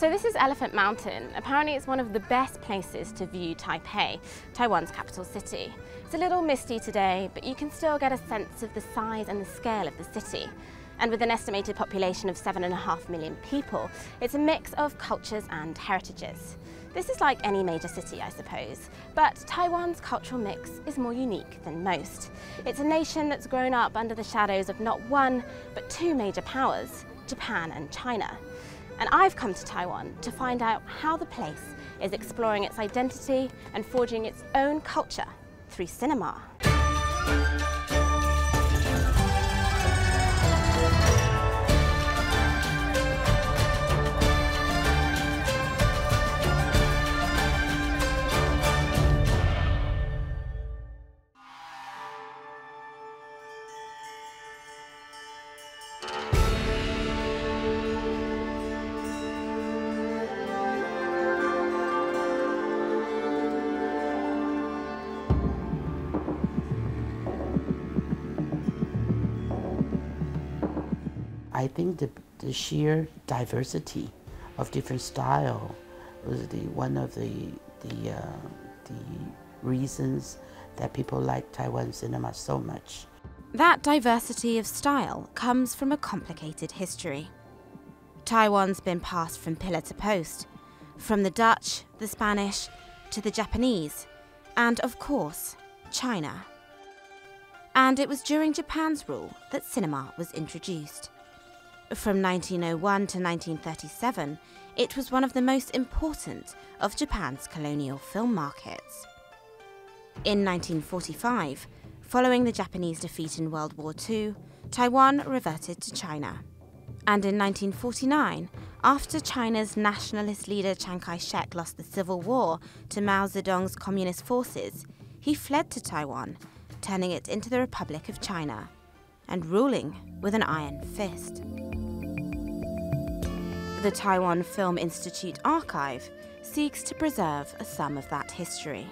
So this is Elephant Mountain. Apparently it's one of the best places to view Taipei, Taiwan's capital city. It's a little misty today, but you can still get a sense of the size and the scale of the city. And with an estimated population of 7.5 million people, it's a mix of cultures and heritages. This is like any major city, I suppose, but Taiwan's cultural mix is more unique than most. It's a nation that's grown up under the shadows of not one, but two major powers, Japan and China. And I've come to Taiwan to find out how the place is exploring its identity and forging its own culture through cinema. I think the sheer diversity of different style was one of the reasons that people like Taiwan cinema so much. That diversity of style comes from a complicated history. Taiwan's been passed from pillar to post, from the Dutch, the Spanish, to the Japanese, and of course, China. And it was during Japan's rule that cinema was introduced. From 1901 to 1937, it was one of the most important of Japan's colonial film markets. In 1945, following the Japanese defeat in World War II, Taiwan reverted to China. And in 1949, after China's nationalist leader Chiang Kai-shek lost the civil war to Mao Zedong's communist forces, he fled to Taiwan, turning it into the Republic of China, and ruling with an iron fist. The Taiwan Film Institute archive seeks to preserve some of that history.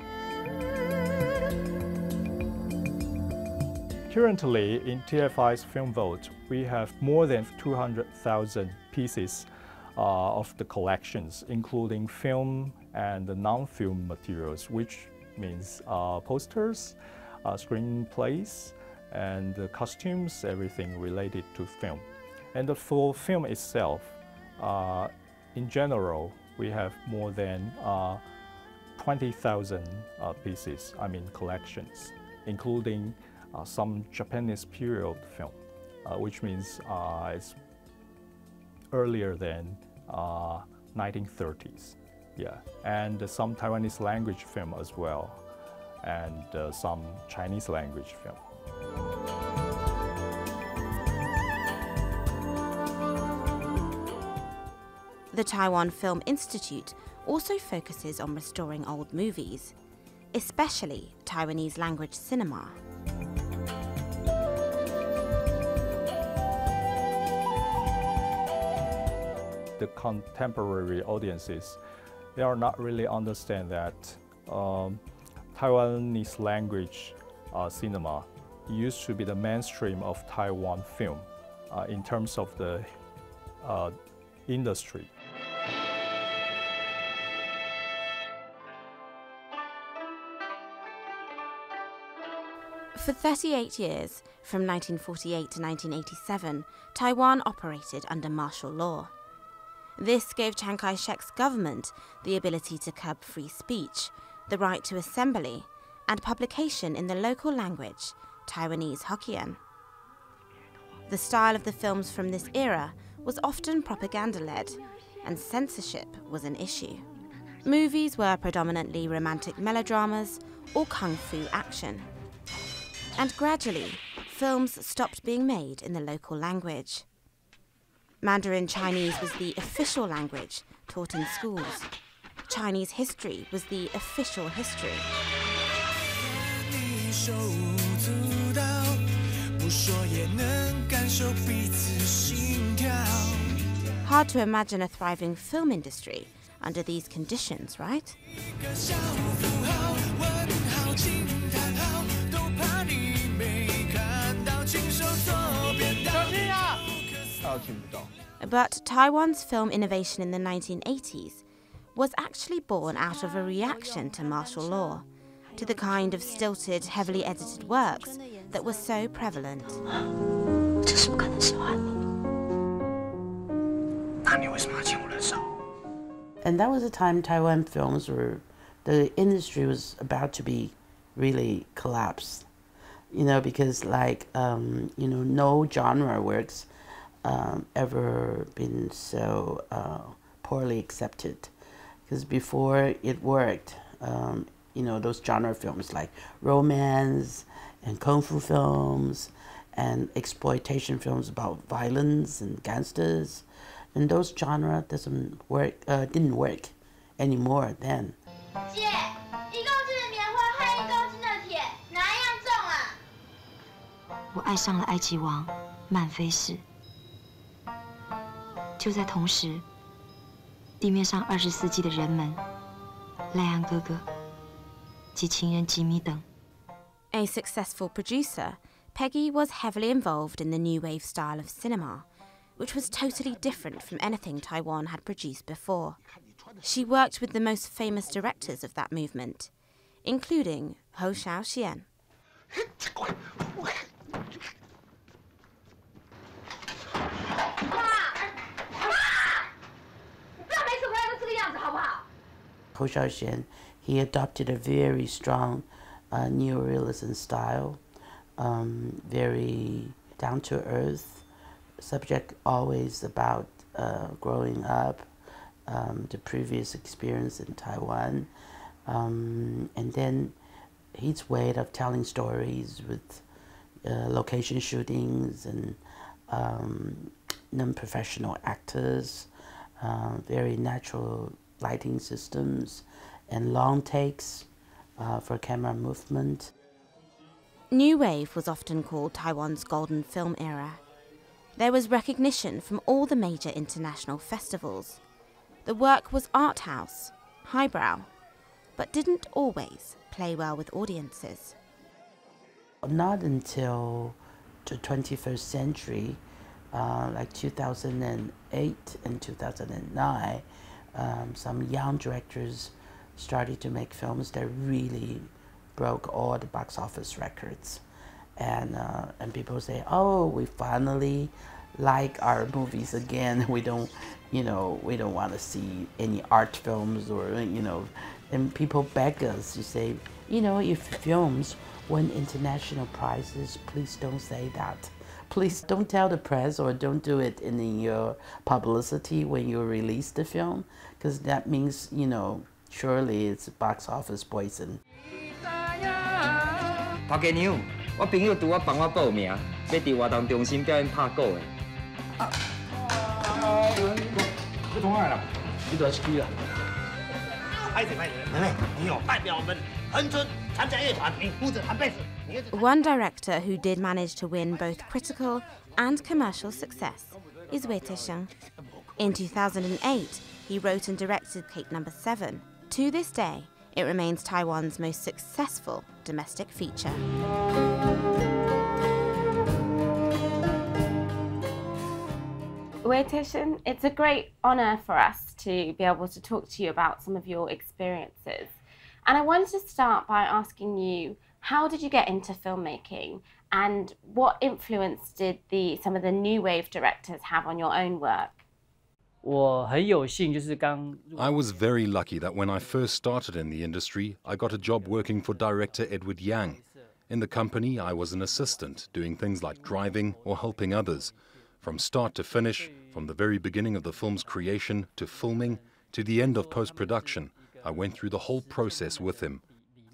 Currently, in TFI's film vault, we have more than 200,000 pieces of the collections, including film and non-film materials, which means posters, screenplays, and costumes, everything related to film. And for film itself, in general, we have more than 20,000 pieces, collections, including some Japanese period film, which means it's earlier than 1930s. Yeah, and some Taiwanese language film as well, and some Chinese language film. The Taiwan Film Institute also focuses on restoring old movies, especially Taiwanese language cinema. The contemporary audiences, they are not really understand that Taiwanese language cinema used to be the mainstream of Taiwan film in terms of the industry. For 38 years, from 1948 to 1987, Taiwan operated under martial law. This gave Chiang Kai-shek's government the ability to curb free speech, the right to assembly, and publication in the local language, Taiwanese Hokkien. The style of the films from this era was often propaganda-led, and censorship was an issue. Movies were predominantly romantic melodramas or kung fu action. And gradually, films stopped being made in the local language. Mandarin Chinese was the official language taught in schools. Chinese history was the official history. Hard to imagine a thriving film industry under these conditions, right? But Taiwan's film innovation in the 1980s was actually born out of a reaction to martial law, to the kind of stilted, heavily edited works that were so prevalent. And that was a time Taiwan films were, the industry was about to be really collapsed, because no genre works ever been so poorly accepted. Because before it worked, those genre films like romance and kung fu films and exploitation films about violence and gangsters, and those genre didn't work anymore then. 姐，1公斤的棉花和1公斤的铁，哪一样重啊？我爱上了埃及王曼菲士。就在同时，地面上24机的人们，赖安哥哥及情人吉米等。A successful producer, Peggy was heavily involved in the new wave style of cinema, which was totally different from anything Taiwan had produced before. She worked with the most famous directors of that movement, including Hou Xiaoxian. Hou Xiaoxian, he adopted a very strong neorealism style, very down-to-earth, subject always about growing up, the previous experience in Taiwan, and then his way of telling stories with location shootings and non-professional actors, very natural lighting systems, and long takes for camera movement. New Wave was often called Taiwan's golden film era. There was recognition from all the major international festivals. The work was art house, highbrow, but didn't always play well with audiences. Not until the 21st century, like 2008 and 2009, some young directors started to make films that really broke all the box office records, and people say, "Oh, we finally like our movies again. We don't want to see any art films or And people beg us to say, if films win international prizes, please don't say that. Please don't tell the press or don't do it in your publicity when you release the film, because that means, surely it's box office poison." 头家娘，我朋友拄帮我报名，要伫活动中心表演拍鼓的。不同爱了，你多去了。拍子，妹妹，你有代表我们恒春参加乐团，你负责弹贝斯。 One director who did manage to win both critical and commercial success is Te-sheng. In 2008, he wrote and directed Cake No. 7. To this day, it remains Taiwan's most successful domestic feature. Te-sheng, it's a great honour for us to be able to talk to you about some of your experiences. And I wanted to start by asking you, how did you get into filmmaking, and what influence did some of the new wave directors have on your own work? I was very lucky that when I first started in the industry, I got a job working for director Edward Yang. In the company, I was an assistant, doing things like driving or helping others. From start to finish, from the very beginning of the film's creation to filming to the end of post-production, I went through the whole process with him.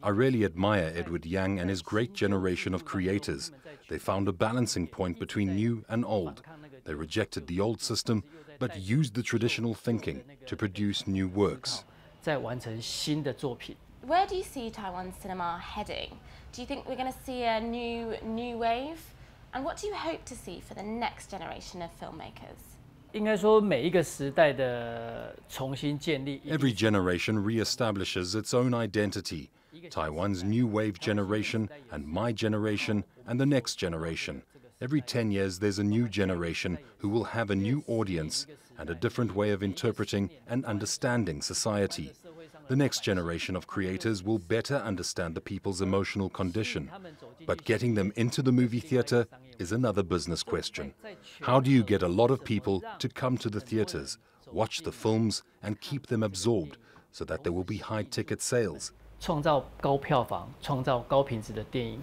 I really admire Edward Yang and his great generation of creators. They found a balancing point between new and old. They rejected the old system, but used the traditional thinking to produce new works. Where do you see Taiwan cinema heading? Do you think we're going to see a new wave? And what do you hope to see for the next generation of filmmakers? Every generation re-establishes its own identity. Taiwan's new wave generation and my generation and the next generation. Every 10 years there's a new generation who will have a new audience and a different way of interpreting and understanding society. The next generation of creators will better understand the people's emotional condition. But getting them into the movie theater is another business question. How do you get a lot of people to come to the theaters, watch the films and keep them absorbed so that there will be high ticket sales? 创造高票房、创造高品质的电影。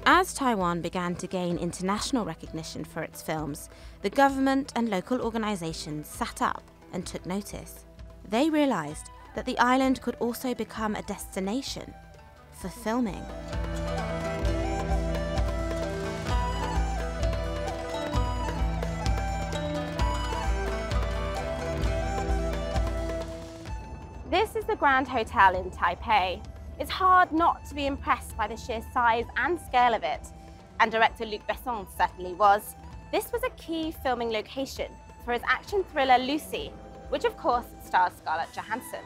As Taiwan began to gain international recognition for its films, the government and local organisations sat up and took notice. They realised that the island could also become a destination for filming. This is the Grand Hotel in Taipei. It's hard not to be impressed by the sheer size and scale of it, and director Luc Besson certainly was. This was a key filming location for his action thriller Lucy, which of course stars Scarlett Johansson.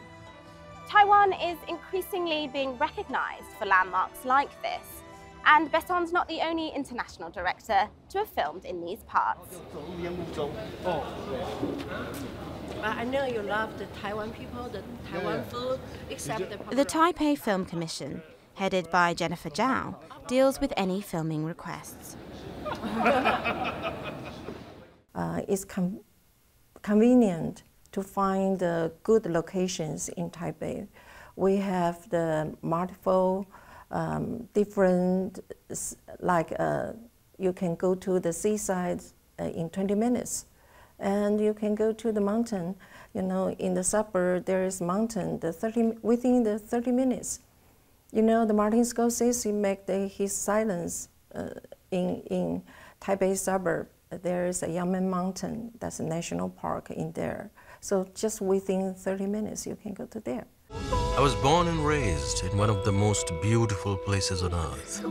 Taiwan is increasingly being recognised for landmarks like this, and Besson's not the only international director to have filmed in these parts. I know you love the Taiwan people, the Taiwan food, except The Taipei Film Commission, headed by Jennifer Zhao, deals with any filming requests. It's convenient to find good locations in Taipei. We have the multiple different, like you can go to the seaside in 20 minutes. And you can go to the mountain, you know, in the suburb there is mountain, within the 30 minutes. You know, the Martin Scorsese make his silence in Taipei suburb. There is a Yangmen Mountain, that's a national park in there. So just within 30 minutes you can go to there. I was born and raised in one of the most beautiful places on earth.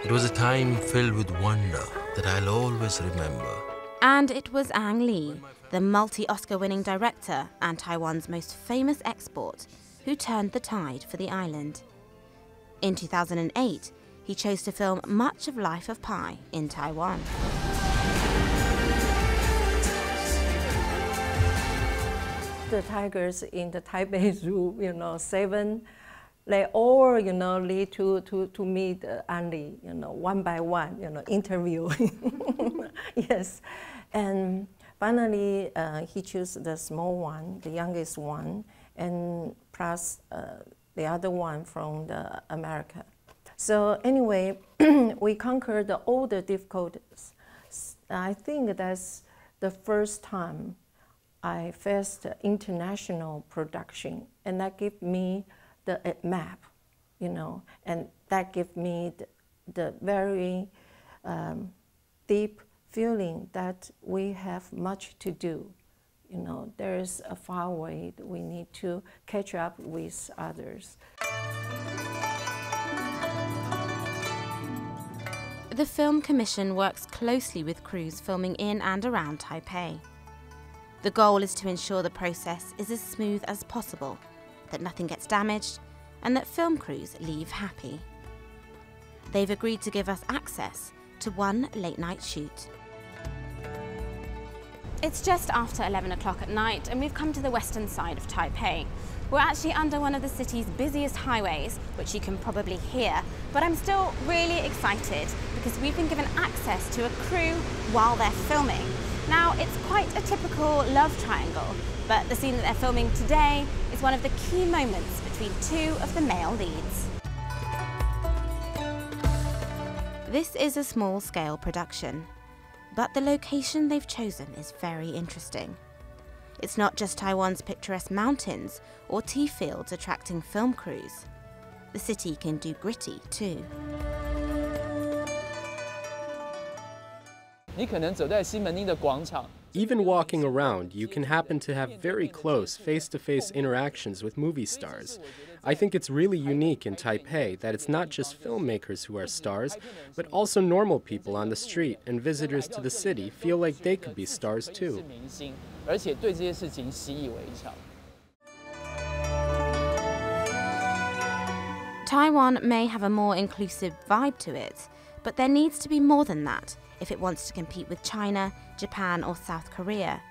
It was a time filled with wonder that I'll always remember. And it was Ang Lee, the multi-Oscar-winning director and Taiwan's most famous export, who turned the tide for the island. In 2008, he chose to film much of Life of Pi in Taiwan. The tigers in the Taipei Zoo, you know, 7, they all, you know, lead to meet Ang Lee, you know, one by one, you know, interview. Yes. And finally, he chose the small one, the youngest one, and plus the other one from America. So anyway, we conquered all the difficulties. I think that's the first time I faced international production, and that gave me the map, you know, and that gave me the very deep feeling that we have much to do. You know, there is a far way that we need to catch up with others. The Film Commission works closely with crews filming in and around Taipei. The goal is to ensure the process is as smooth as possible, that nothing gets damaged, and that film crews leave happy. They've agreed to give us access to one late-night shoot. It's just after 11 o'clock at night and we've come to the western side of Taipei. We're actually under one of the city's busiest highways, which you can probably hear, but I'm still really excited because we've been given access to a crew while they're filming. Now, it's quite a typical love triangle, but the scene that they're filming today is one of the key moments between two of the male leads. This is a small-scale production, but the location they've chosen is very interesting. It's not just Taiwan's picturesque mountains or tea fields attracting film crews. The city can do gritty too. Even walking around, you can happen to have very close face-to-face interactions with movie stars. I think it's really unique in Taipei that it's not just filmmakers who are stars, but also normal people on the street and visitors to the city feel like they could be stars too. 而且对这些事情习以为常。 Taiwan may have a more inclusive vibe to it, but there needs to be more than that if it wants to compete with China, Japan or South Korea,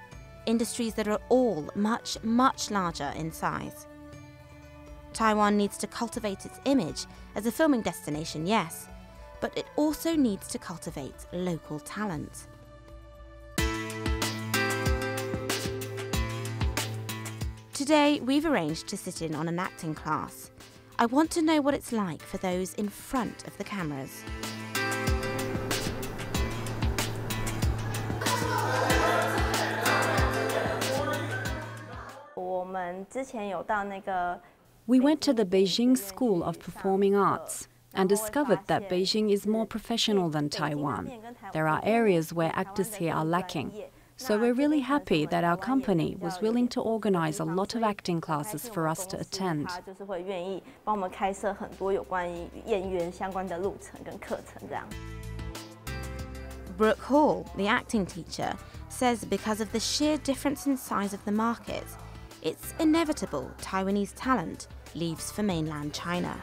industries that are all much, much larger in size. Taiwan needs to cultivate its image as a filming destination, yes, but it also needs to cultivate local talent. Today, we've arranged to sit in on an acting class. I want to know what it's like for those in front of the cameras. We went to the Beijing School of Performing Arts and discovered that Beijing is more professional than Taiwan. There are areas where actors here are lacking. So we're really happy that our company was willing to organize a lot of acting classes for us to attend. Brooke Hall, the acting teacher, says because of the sheer difference in size of the market, it's inevitable Taiwanese talent leaves for mainland China.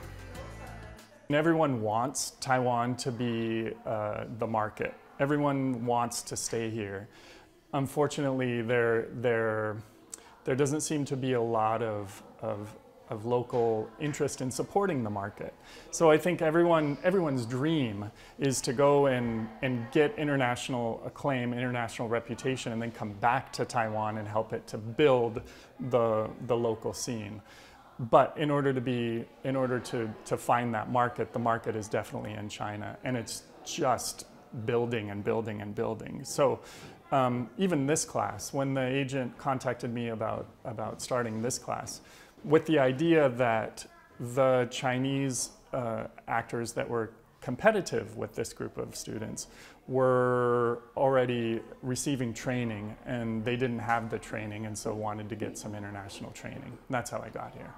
Everyone wants Taiwan to be the market. Everyone wants to stay here. Unfortunately, there doesn't seem to be a lot of local interest in supporting the market. So I think everyone's dream is to go and get international acclaim, international reputation, and then come back to Taiwan and help it to build the local scene. But in order to find that market, the market is definitely in China, and it's just building and building and building. So. Even this class, when the agent contacted me about starting this class, with the idea that the Chinese actors that were competitive with this group of students were already receiving training, and they didn't have the training, and so wanted to get some international training. That's how I got here.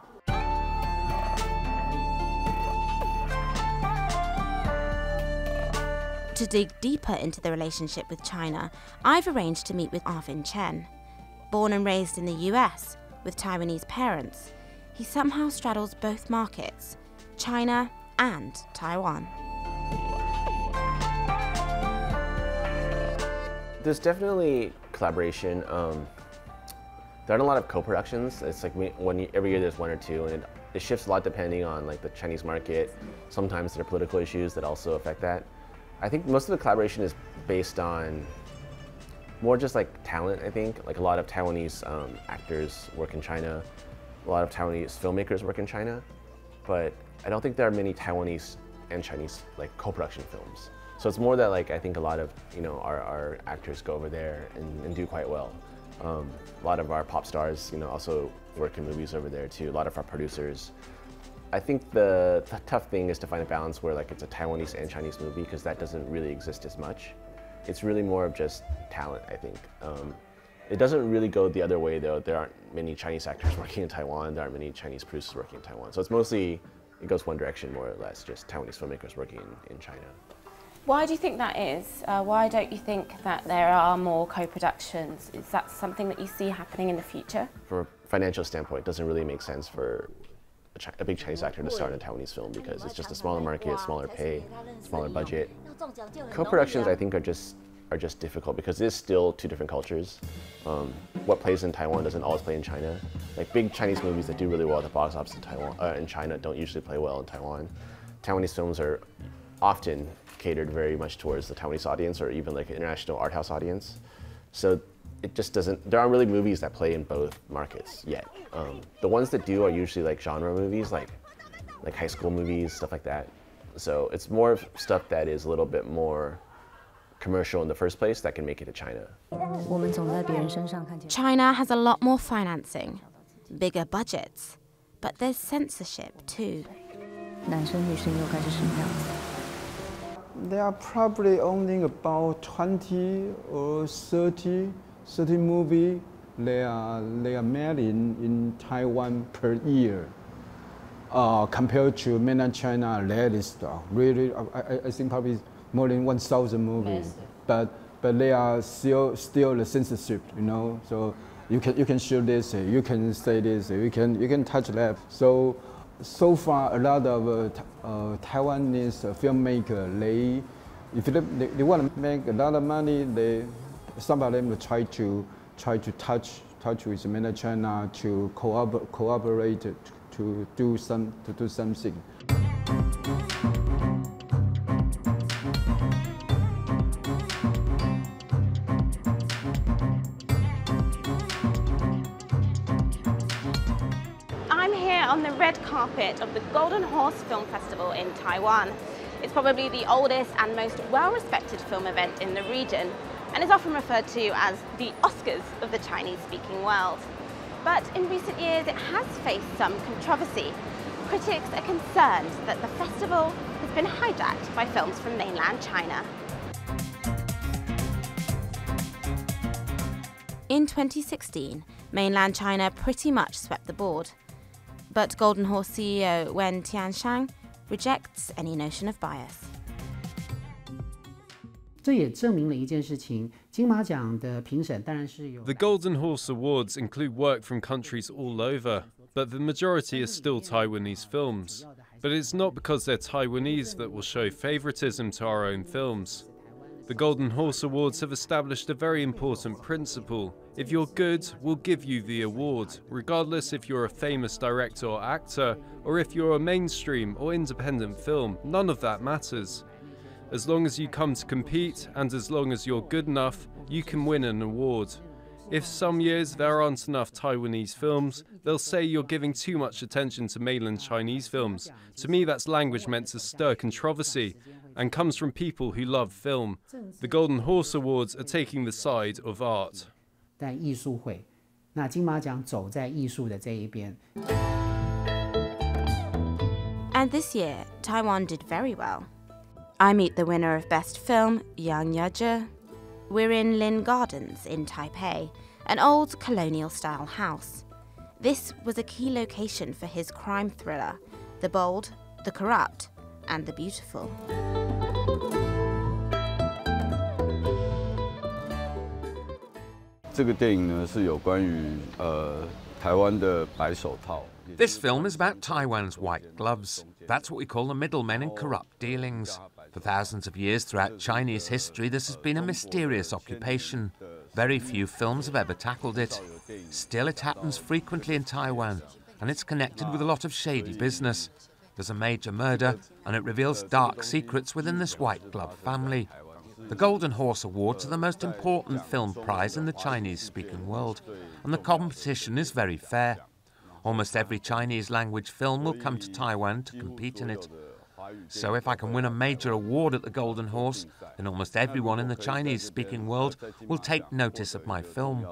To dig deeper into the relationship with China, I've arranged to meet with Arvin Chen. Born and raised in the US with Taiwanese parents, he somehow straddles both markets, China and Taiwan. There's definitely collaboration. There aren't a lot of co-productions. It's like every year there's one or two, and it shifts a lot depending on like the Chinese market. Sometimes there are political issues that also affect that. I think most of the collaboration is based on more just like talent, I think. Like a lot of Taiwanese actors work in China, a lot of Taiwanese filmmakers work in China, but I don't think there are many Taiwanese and Chinese like co-production films. So it's more that like I think a lot of our actors go over there and do quite well. A lot of our pop stars also work in movies over there too, a lot of our producers. I think the tough thing is to find a balance where like it's a Taiwanese and Chinese movie, because that doesn't really exist as much. It's really more of just talent, I think. It doesn't really go the other way though. There aren't many Chinese actors working in Taiwan. There aren't many Chinese producers working in Taiwan. So it's mostly, it goes one direction more or less, just Taiwanese filmmakers working in China. Why do you think that is? Why don't you think that there are more co-productions? Is that something that you see happening in the future? From a financial standpoint, it doesn't really make sense for a big Chinese actor to start in a Taiwanese film, because it's just a smaller market, smaller pay, smaller budget. Co-productions, I think, are just difficult because it is still two different cultures. What plays in Taiwan doesn't always play in China. Like big Chinese movies that do really well at the box office in China don't usually play well in Taiwan. Taiwanese films are often catered very much towards the Taiwanese audience, or even like an international art house audience. So it just doesn't, there aren't really movies that play in both markets yet. The ones that do are usually like genre movies, like high school movies, stuff like that. So it's more of stuff that is a little bit more commercial in the first place that can make it to China. China has a lot more financing, bigger budgets, but there's censorship too. There are probably only about 20 or 30 movies they are made in Taiwan per year. Compared to mainland China, there is really, I think probably more than 1,000 movies. But but they are still the censorship, you know. So you can show this, you can say this, you can touch that. So far, a lot of Taiwanese filmmakers, if they want to make a lot of money, some of them will try to touch with mainland China to cooperate to do something. I'm here on the red carpet of the Golden Horse Film Festival in Taiwan. It's probably the oldest and most well-respected film event in the region, and is often referred to as the Oscars of the Chinese-speaking world. But in recent years it has faced some controversy. Critics are concerned that the festival has been hijacked by films from mainland China. In 2016, mainland China pretty much swept the board. But Golden Horse CEO Wen Te-sheng rejects any notion of bias. 这也证明了一件事情，金马奖的评审当然是有。 The Golden Horse Awards include work from countries all over, but the majority are still Taiwanese films. But it's not because they're Taiwanese that will show favoritism to our own films. The Golden Horse Awards have established a very important principle. If you're good, we'll give you the award, regardless if you're a famous director or actor, or if you're a mainstream or independent film, none of that matters. As long as you come to compete, and as long as you're good enough, you can win an award. If some years there aren't enough Taiwanese films, they'll say you're giving too much attention to mainland Chinese films. To me, that's language meant to stir controversy, and comes from people who love film. The Golden Horse Awards are taking the side of art. 在艺术会，那金马奖走在艺术的这一边。 And this year, Taiwan did very well. I meet the winner of Best Film, Yang Yazhe. We're in Lin Gardens in Taipei, an old colonial-style house. This was a key location for his crime thriller, The Bold, The Corrupt, and The Beautiful. This film is about Taiwan's white gloves. That's what we call the middlemen in corrupt dealings. For thousands of years throughout Chinese history, this has been a mysterious occupation. Very few films have ever tackled it. Still, it happens frequently in Taiwan, and it's connected with a lot of shady business. There's a major murder, and it reveals dark secrets within this white glove family. The Golden Horse Awards are the most important film prize in the Chinese-speaking world, and the competition is very fair. Almost every Chinese-language film will come to Taiwan to compete in it. So if I can win a major award at the Golden Horse, then almost everyone in the Chinese-speaking world will take notice of my film.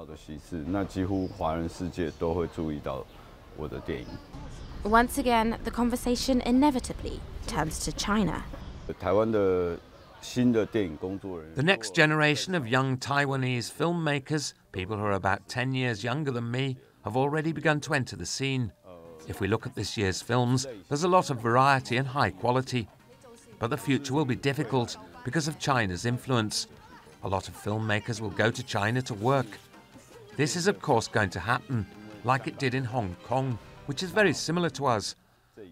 Once again, the conversation inevitably turns to China. The next generation of young Taiwanese filmmakers, people who are about 10 years younger than me, have already begun to enter the scene. If we look at this year's films, there's a lot of variety and high quality. But the future will be difficult because of China's influence. A lot of filmmakers will go to China to work. This is of course going to happen, like it did in Hong Kong, which is very similar to us.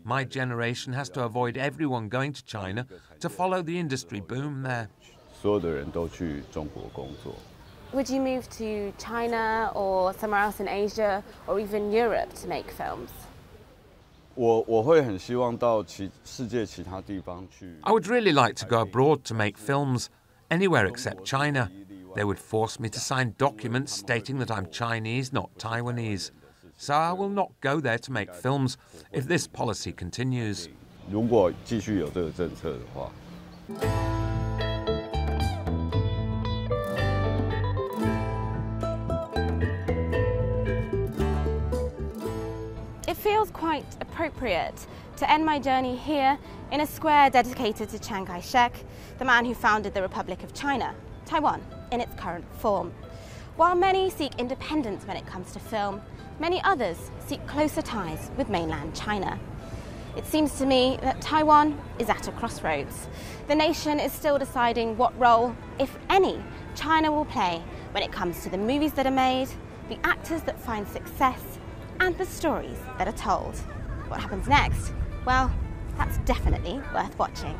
My generation has to avoid everyone going to China to follow the industry boom there. Would you move to China or somewhere else in Asia or even Europe to make films? I would really like to go abroad to make films, anywhere except China. They would force me to sign documents stating that I'm Chinese, not Taiwanese. So I will not go there to make films if this policy continues. It feels quite appropriate to end my journey here in a square dedicated to Chiang Kai-shek, the man who founded the Republic of China, Taiwan, in its current form. While many seek independence when it comes to film, many others seek closer ties with mainland China. It seems to me that Taiwan is at a crossroads. The nation is still deciding what role, if any, China will play when it comes to the movies that are made, the actors that find success, and the stories that are told. What happens next? Well, that's definitely worth watching.